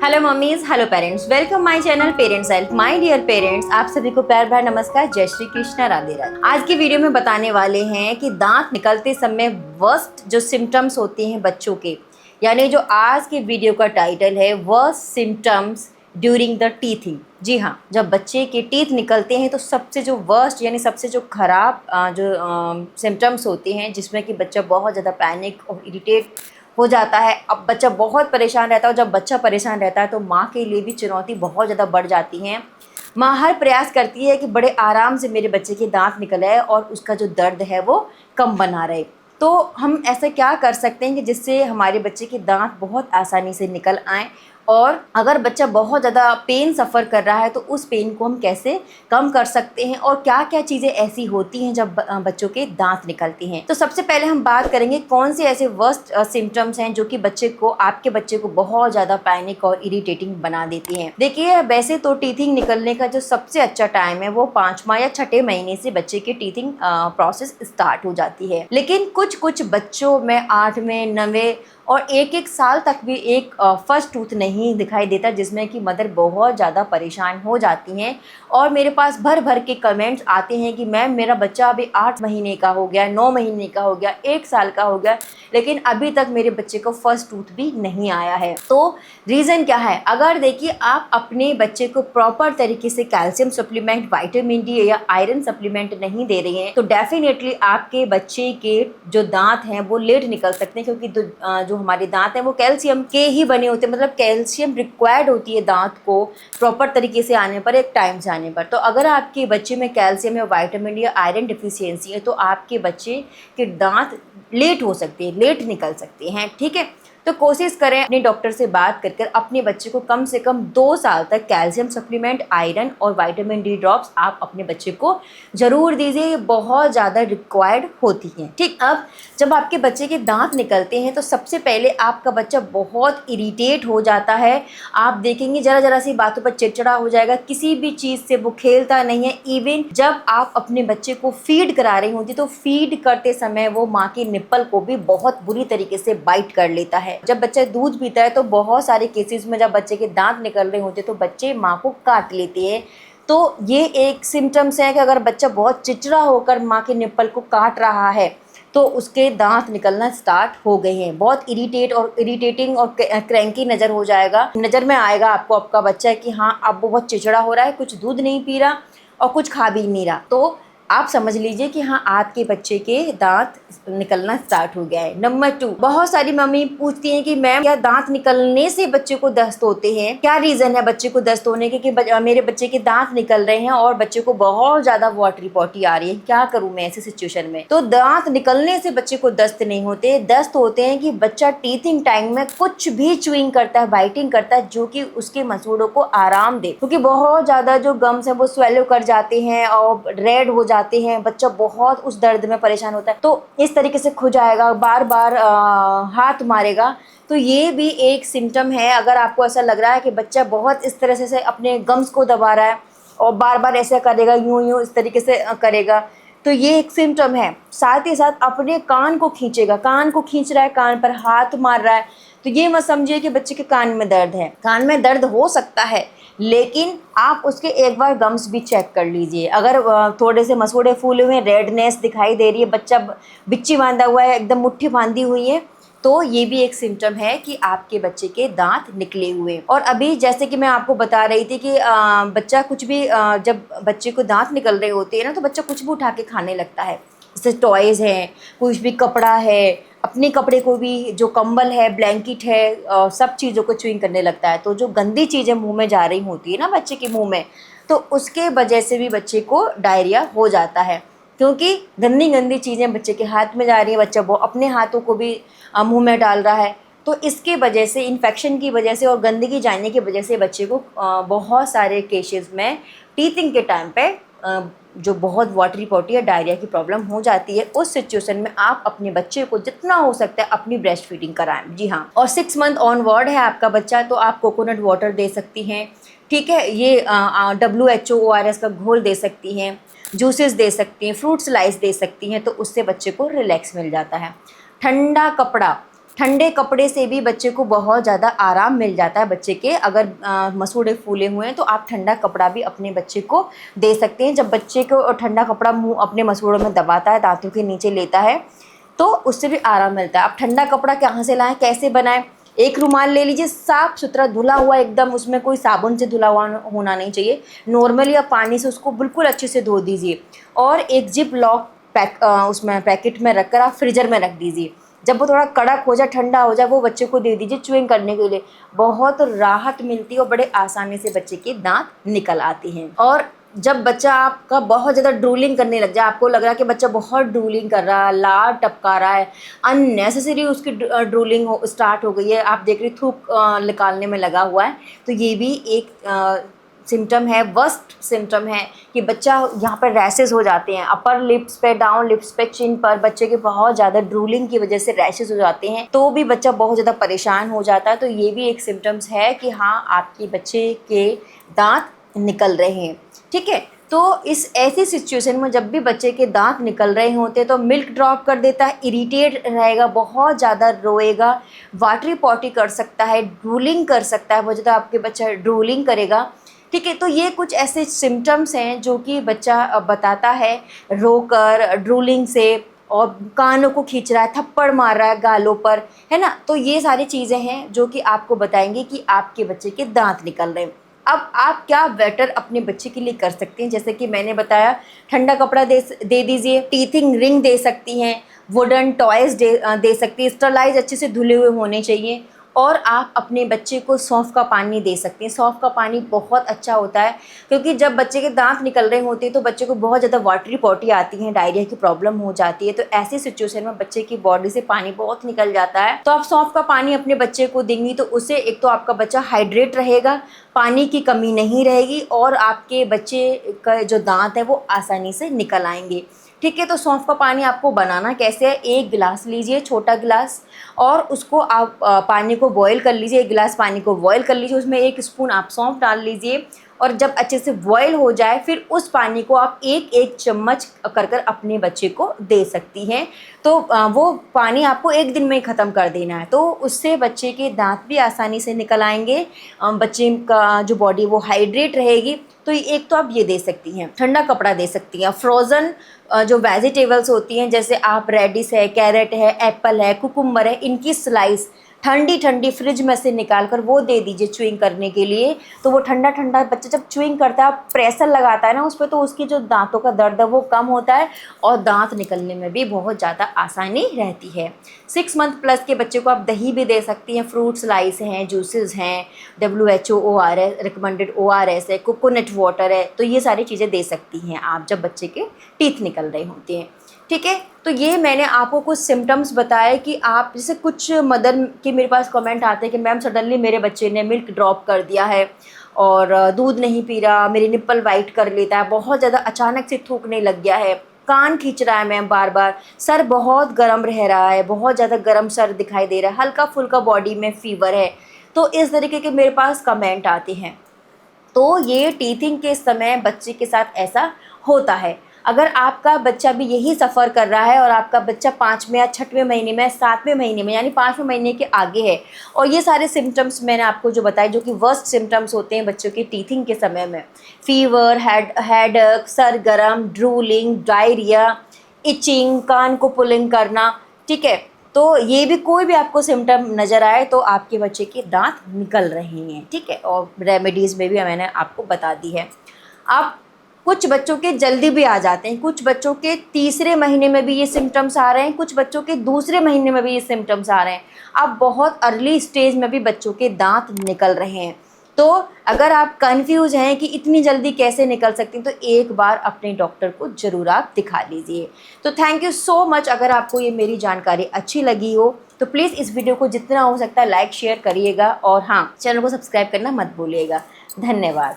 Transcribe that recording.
Hello mummies, hello parents, welcome my channel parents help. My dear parents, आप सभी को प्यार भरा नमस्कार, जय श्री कृष्ण, राधे राधे। आज की वीडियो में बताने वाले हैं कि दांत निकलते समय वर्स्ट जो सिम्टम्स होते हैं बच्चों के, यानी जो आज की वीडियो का टाइटल है worst symptoms during the teething. जी हाँ, जब बच्चे के टीथ निकलते हैं तो सबसे जो वर्स्ट यानी सबसे जो खराब जो सिम्टम्स होते हैं, जिसमें कि बच्चा बहुत ज़्यादा पैनिक और इरिटेट हो जाता है। अब बच्चा बहुत परेशान रहता है और जब बच्चा परेशान रहता है तो माँ के लिए भी चुनौती बहुत ज़्यादा बढ़ जाती है। माँ हर प्रयास करती है कि बड़े आराम से मेरे बच्चे के दांत निकल आए और उसका जो दर्द है वो कम बना रहे। तो हम ऐसा क्या कर सकते हैं कि जिससे हमारे बच्चे के दांत बहुत आसानी से निकल आएँ, और अगर बच्चा बहुत ज़्यादा पेन सफ़र कर रहा है तो उस पेन को हम कैसे कम कर सकते हैं और क्या क्या चीज़ें ऐसी होती हैं जब बच्चों के दांत निकलती हैं। तो सबसे पहले हम बात करेंगे कौन से ऐसे वर्स्ट सिम्टम्स हैं जो कि आपके बच्चे को बहुत ज़्यादा पैनिक और इरिटेटिंग बना देती हैं। देखिए, वैसे तो टीथिंग निकलने का जो सबसे अच्छा टाइम है वो 5वां या 6ठे महीने से बच्चे की टीथिंग प्रोसेस स्टार्ट हो जाती है, लेकिन कुछ कुछ बच्चों में 8वें 9वें और एक साल तक भी एक फर्स्ट टूथ नहीं दिखाई देता, जिसमें कि मदर बहुत ज़्यादा परेशान हो जाती हैं। और मेरे पास भर भर के कमेंट्स आते हैं कि मैम मेरा बच्चा अभी 8 महीने का हो गया, 9 महीने का हो गया, 1 साल का हो गया, लेकिन अभी तक मेरे बच्चे को फर्स्ट टूथ भी नहीं आया है। तो रीज़न क्या है? अगर देखिए आप अपने बच्चे को प्रॉपर तरीके से कैल्शियम सप्लीमेंट, विटामिन डी या आयरन सप्लीमेंट नहीं दे रही हैं तो डेफिनेटली आपके बच्चे के जो दांत हैं वो लेट निकल सकते हैं, क्योंकि जो हमारे दांत हैं वो कैल्शियम के ही बने होते हैं, मतलब कैल्शियम रिक्वायर्ड होती है दांत को प्रॉपर तरीके से आने पर, एक टाइम से आने पर। तो अगर आपके बच्चे में कैल्शियम या विटामिन या आयरन डिफिशियंसी है तो आपके बच्चे के दांत लेट हो सकते हैं, लेट निकल सकते हैं। ठीक है, तो कोशिश करें अपने डॉक्टर से बात कर अपने बच्चे को कम से कम 2 साल तक कैल्शियम सप्लीमेंट, आयरन और विटामिन डी ड्रॉप्स आप अपने बच्चे को ज़रूर दीजिए, ये बहुत ज़्यादा रिक्वायर्ड होती हैं। ठीक, अब जब आपके बच्चे के दांत निकलते हैं तो सबसे पहले आपका बच्चा बहुत इरिटेट हो जाता है। आप देखेंगे ज़रा ज़रा सी बातों पर चिड़चिड़ा हो जाएगा, किसी भी चीज़ से वो खेलता नहीं है। इवन जब आप अपने बच्चे को फीड करा रही होती तो फीड करते समय वो माँ के निप्पल को भी बहुत बुरी तरीके से बाइट कर लेता है। जब बच्चा दूध पीता है तो बहुत सारे केसेस में जब बच्चे के दांत निकल रहे होते तो बच्चे माँ को काट लेते हैं। तो ये एक सिम्टम्स है कि अगर बच्चा बहुत चिड़चिड़ा होकर माँ के निप्पल को काट रहा है तो उसके दांत निकलना स्टार्ट हो गए हैं। बहुत इरिटेटिंग और क्रैंकी नज़र हो जाएगा, नज़र में आएगा आपको आपका बच्चा कि हाँ अब बहुत चिड़चिड़ा हो रहा है, कुछ दूध नहीं पी रहा और कुछ खा भी नहीं रहा। तो आप समझ लीजिए कि हाँ आपके बच्चे के दांत निकलना स्टार्ट हो गया है। नंबर 2, बहुत सारी मम्मी पूछती हैं कि मैम क्या दांत निकलने से बच्चे को दस्त होते हैं? क्या रीज़न है बच्चे को दस्त होने के कि मेरे बच्चे के दांत निकल रहे हैं और बच्चे को बहुत ज़्यादा वाटरी पॉटी आ रही है, क्या करूँ मैं ऐसी सिचुएशन में? तो दांत निकलने से बच्चे को दस्त नहीं होते, दस्त होते हैं कि बच्चा टीथिंग टाइम में कुछ भी च्यूइंग करता है, बाइटिंग करता है जो कि उसके मसूड़ों को आराम दे, क्योंकि बहुत ज़्यादा जो गम्स है वो स्वेलो कर जाते हैं और रेड हो जाते हैं, बच्चा बहुत उस दर्द में परेशान होता है। तो इस तरीके से खुजाएगा, बार बार हाथ मारेगा, तो ये भी एक सिम्टम है। अगर आपको ऐसा लग रहा है कि बच्चा बहुत इस तरह से अपने गम्स को दबा रहा है और बार बार ऐसा करेगा, यूं यूं इस तरीके से करेगा, तो ये एक सिम्टम है। साथ ही साथ अपने कान को खींचेगा, कान को खींच रहा है, कान पर हाथ मार रहा है, तो ये मत समझिए कि बच्चे के कान में दर्द है। कान में दर्द हो सकता है, लेकिन आप उसके एक बार गम्स भी चेक कर लीजिए। अगर थोड़े से मसूड़े फूले हुए, रेडनेस दिखाई दे रही है, बच्चा बिच्ची बांधा हुआ है, एकदम मुट्ठी बांधी हुई है, तो ये भी एक सिम्टम है कि आपके बच्चे के दांत निकले हुए। और अभी जैसे कि मैं आपको बता रही थी कि बच्चा कुछ भी जब बच्चे को दांत निकल रहे होते हैं ना तो बच्चा कुछ भी उठा के खाने लगता है, जैसे टॉयज़ हैं, कुछ भी कपड़ा है, अपने कपड़े को भी, जो कंबल है, ब्लैंकेट है, सब चीज़ों को च्युइंग करने लगता है। तो जो गंदी चीज़ें मुंह में जा रही होती है ना बच्चे के मुंह में, तो उसके वजह से भी बच्चे को डायरिया हो जाता है, क्योंकि गंदी गंदी चीज़ें बच्चे के हाथ में जा रही हैं, बच्चा वो अपने हाथों को भी मुंह में डाल रहा है। तो इसके वजह से, इन्फेक्शन की वजह से और गंदगी जाने की वजह से बच्चे को बहुत सारे केसेस में टीथिंग के टाइम पे जो बहुत वाटरी पॉटी या डायरिया की प्रॉब्लम हो जाती है। उस सिचुएशन में आप अपने बच्चे को जितना हो सकता है अपनी ब्रेस्ट फीडिंग कराएं। जी हाँ, और 6 मंथ ऑनवर्ड है आपका बच्चा तो आप कोकोनट वाटर दे सकती हैं। ठीक है, ये WHO ORS का घोल दे सकती हैं, जूसेस दे सकती हैं, फ्रूट स्लाइस दे सकती हैं, तो उससे बच्चे को रिलैक्स मिल जाता है। ठंडा कपड़ा, ठंडे कपड़े से भी बच्चे को बहुत ज़्यादा आराम मिल जाता है। बच्चे के अगर मसूड़े फूले हुए हैं तो आप ठंडा कपड़ा भी अपने बच्चे को दे सकते हैं। जब बच्चे को ठंडा कपड़ा मुँह अपने मसूड़ों में दबाता है, दांतों के नीचे लेता है, तो उससे भी आराम मिलता है। आप ठंडा कपड़ा कहाँ से लाएं, कैसे बनाएं? एक रुमाल ले लीजिए, साफ सुथरा धुला हुआ एकदम, उसमें कोई साबुन से धुला हुआ होना नहीं चाहिए। नॉर्मली आप पानी से उसको बिल्कुल अच्छे से धो दीजिए और एक जिप लॉक उसमें पैकेट में रखकर आप फ्रीजर में रख दीजिए। जब वो थोड़ा कड़क हो जाए, ठंडा हो जाए, वो बच्चे को दे दीजिए च्युइंग करने के लिए। बहुत राहत मिलती है और बड़े आसानी से बच्चे के दांत निकल आते हैं। और जब बच्चा आपका बहुत ज़्यादा ड्रूलिंग करने लग जाए, आपको लग रहा है कि बच्चा बहुत ड्रूलिंग कर रहा है, लार टपका रहा है, अननेसेसरी उसकी ड्रूलिंग स्टार्ट हो गई है, आप देख रही थूक निकालने में लगा हुआ है, तो ये भी एक सिम्टम है, वर्स्ट सिम्टम है कि बच्चा यहाँ पर रैशेस हो जाते हैं, अपर लिप्स पे, डाउन लिप्स पे, चिन पर बच्चे के बहुत ज़्यादा ड्रूलिंग की वजह से रैशेस हो जाते हैं, तो भी बच्चा बहुत ज़्यादा परेशान हो जाता है। तो ये भी एक सिम्टम्स है कि हाँ, आपके बच्चे के दांत निकल रहे हैं। ठीक है, तो इस ऐसी सिचुएशन में जब भी बच्चे के दांत निकल रहे होते हैं तो मिल्क ड्रॉप कर देता है, इरिटेट रहेगा, बहुत ज़्यादा रोएगा, वाटरी पॉटी कर सकता है, ड्रूलिंग कर सकता है, बहुत ज़्यादा आपके बच्चा ड्रूलिंग करेगा। ठीक है, तो ये कुछ ऐसे सिम्टम्स हैं जो कि बच्चा बताता है रोकर, ड्रूलिंग से, और कानों को खींच रहा है, थप्पड़ मार रहा है गालों पर, है ना। तो ये सारी चीज़ें हैं जो कि आपको बताएंगे कि आपके बच्चे के दांत निकल रहे हैं। अब आप क्या बेटर अपने बच्चे के लिए कर सकते हैं, जैसे कि मैंने बताया, ठंडा कपड़ा दे दीजिए, टीथिंग रिंग दे सकती हैं, वुडन टॉयज़ दे सकती है, स्टरलाइज अच्छे से धुले हुए होने चाहिए। और आप अपने बच्चे को सौंफ का पानी दे सकते हैं। सौंफ का पानी बहुत अच्छा होता है, क्योंकि जब बच्चे के दांत निकल रहे होते हैं तो बच्चे को बहुत ज़्यादा वाटरी पॉटी आती है, डायरिया की प्रॉब्लम हो जाती है। तो ऐसी सिचुएशन में बच्चे की बॉडी से पानी बहुत निकल जाता है, तो आप सौंफ का पानी अपने बच्चे को देंगी तो उससे एक तो आपका बच्चा हाइड्रेट रहेगा, पानी की कमी नहीं रहेगी, और आपके बच्चे का जो दांत है वो आसानी से निकल आएंगे। ठीक है, तो सौंफ का पानी आपको बनाना कैसे है, 1 गिलास लीजिए, छोटा गिलास, और उसको आप पानी को बॉईल कर लीजिए। 1 गिलास पानी को बॉईल कर लीजिए, उसमें 1 स्पून आप सौंफ डाल लीजिए, और जब अच्छे से बॉईल हो जाए फिर उस पानी को आप 1-1 चम्मच कर कर अपने बच्चे को दे सकती हैं। तो वो पानी आपको 1 दिन में ही ख़त्म कर देना है, तो उससे बच्चे के दांत भी आसानी से निकल आएंगे, बच्चे का जो बॉडी वो हाइड्रेट रहेगी। तो एक तो आप ये दे सकती हैं, ठंडा कपड़ा दे सकती हैं। फ्रोज़न जो वेजिटेबल्स होती हैं, जैसे आप रेडिश है, कैरेट है, एप्पल है, कुकुम्बर है, इनकी स्लाइस ठंडी ठंडी फ्रिज में से निकाल कर वो दे दीजिए च्युइंग करने के लिए। तो वो ठंडा ठंडा बच्चा जब च्युइंग करता है, प्रेशर लगाता है ना उस पर, तो उसकी जो दांतों का दर्द है वो कम होता है और दांत निकलने में भी बहुत ज़्यादा आसानी रहती है। 6 मंथ प्लस के बच्चे को आप दही भी दे सकती हैं, फ्रूट स्लाइस हैं, जूसेस हैं, WHO ORS रिकमेंडेड ORS है, कोकोनट वाटर है, तो ये सारी चीज़ें दे सकती हैं आप जब बच्चे के टीथ निकल रहे होते हैं। ठीक है, तो ये मैंने आपको कुछ सिम्टम्स बताए कि आप, जैसे कुछ मदर के मेरे पास कमेंट आते हैं कि मैम सडनली मेरे बच्चे ने मिल्क ड्रॉप कर दिया है और दूध नहीं पी रहा, मेरी निप्पल वाइट कर लेता है, बहुत ज़्यादा अचानक से थूकने लग गया है, कान खींच रहा है मैम बार बार, सर बहुत गर्म रह रहा है, बहुत ज़्यादा गर्म सर दिखाई दे रहा है, हल्का फुल्का बॉडी में फीवर है। तो इस तरीके के मेरे पास कमेंट आते हैं। तो ये टीथिंग के समय बच्चे के साथ ऐसा होता है। अगर आपका बच्चा भी यही सफ़र कर रहा है और आपका बच्चा 5वें या 6वें महीने में, 7वें महीने में, यानी 5वें महीने के आगे है, और ये सारे सिम्टम्स मैंने आपको जो बताए जो कि वर्स्ट सिम्टम्स होते हैं बच्चों की टीथिंग के समय में, फीवर, हेडेक, सर गरम, ड्रूलिंग, डायरिया, इचिंग, कान को पुलिंग करना, ठीक है, तो ये भी कोई भी आपको सिम्टम नज़र आए तो आपके बच्चे के दांत निकल रहे हैं। ठीक है, और रेमेडीज़ में भी मैंने आपको बता दी है। अब कुछ बच्चों के जल्दी भी आ जाते हैं, कुछ बच्चों के 3रे महीने में भी ये सिम्टम्स आ रहे हैं, कुछ बच्चों के 2रे महीने में भी ये सिम्टम्स आ रहे हैं। अब बहुत अर्ली स्टेज में भी बच्चों के दांत निकल रहे हैं। तो अगर आप कंफ्यूज हैं कि इतनी जल्दी कैसे निकल सकती हैं, तो एक बार अपने डॉक्टर को ज़रूर आप दिखा लीजिए। तो थैंक यू सो मच। अगर आपको ये मेरी जानकारी अच्छी लगी हो तो प्लीज़ इस वीडियो को जितना हो सकता है लाइक शेयर करिएगा, और हाँ, चैनल को सब्सक्राइब करना मत भूलिएगा। धन्यवाद।